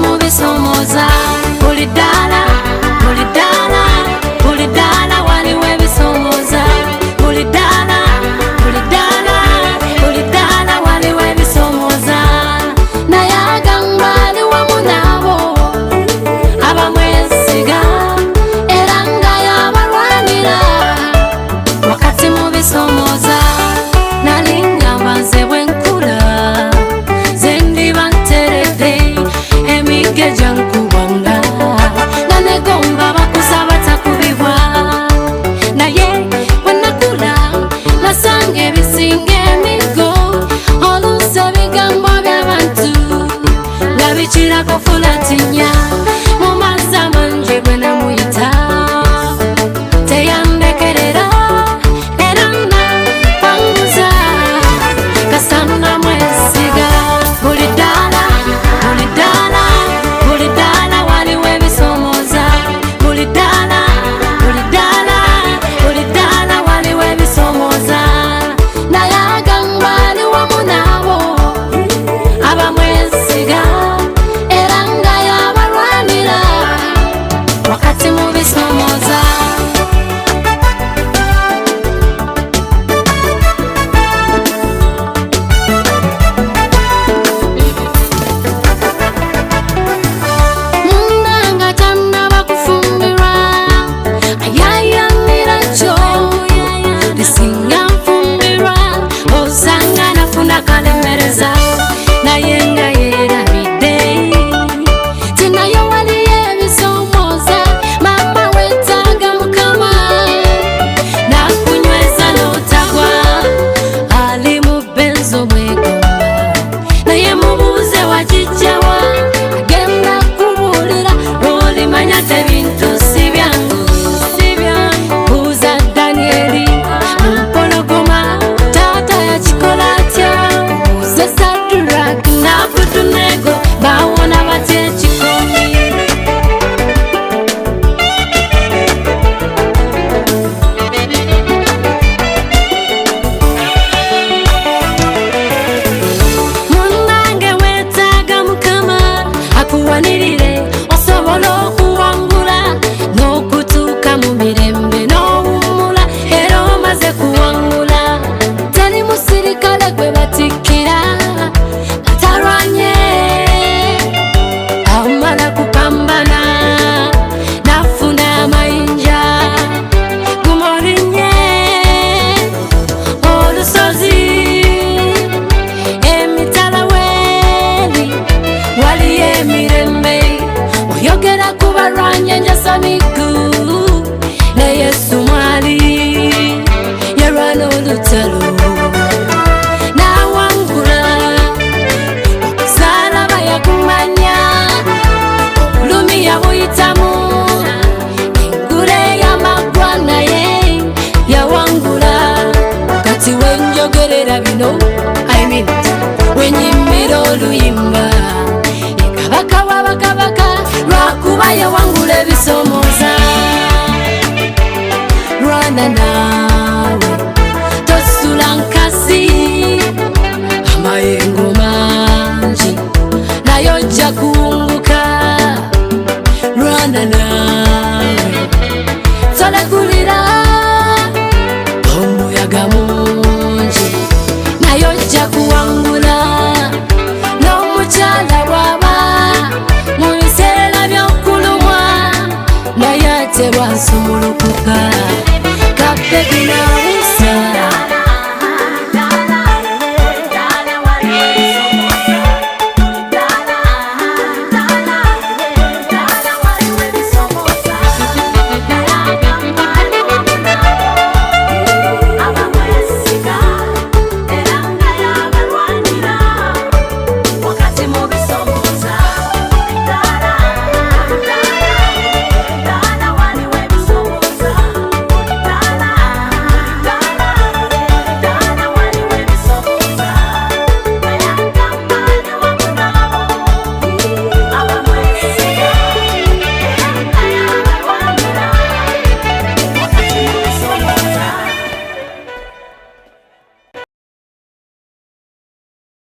mubisomoza buli ddala buli ddala buli ddala waliwo ebisomoza buli ddala buli ddala buli ddala waliwo ebisomoza naye agamba ali wamu nabo abamwesiga era nga yabalwanira wakati mubisomoza nalinga banze bwenkula zendiba nteredde emigeja nkubanga nanegomba bakuza batakubibwa naye bwenakula nasanga ebisinga emigo oluusi ebigambo by'abantu nga bikirako fulatinya mu mazzi amangi bwe namuyita teyandekerera era napanguza kasana mwesiga buli ddala buli ddala buli ddala waliwo ebisomoza buli ddala buli ddala buli ddala waliwo ebisomoza naye agamba ali wamu nabo abamwesiga era nga yabalwanira wakati mubisomoza munanga tannaba kufumbirwa ayayanira kyo lisinga nfumbirwa osanga nafuna kalemereza naye nga yeerabidde tinayo waliyo ebisomoza mama wetaaga mukama nakunyweza n'otagwa ali mu benzo mwegomba naye mubuuze wagijjawa agenda kubuulira lw'olimanya tebintu si byangu buuza Danieri mu mpologoma taata yakikola atya buuze Sadraki ne Abedunego bawona batya ekikomi munnange weetaaga mukama akuwanirire osobola okuwangula n'okutuuka mu mirembe n'owummula era omaze kuwangula teri musirikale gwe batikkira atalwanye amala kupambana nafuna amayinja gumolinye olusozi emitala weeri waliyo emirembe oyogera ku balwanye njasamigu ne Yesu mwali yarwana olutalo nawangula okusaalaba yakumanya olumi yabuyitamu engule y'amaggwa naye yawangula kati wenjogerera bino wenyimira oluyimba kabaka w'abakabaka lwakuba yawangula ebisomoza lwana naawe tosula nkasi amayengo mangi naye ojja kuwunguka lwana naawe tolegulira omuyaga mungi naye ojja kuwangula n'omukyala bw'aba mu biseera by'okulumwa naye ate bwasumulwa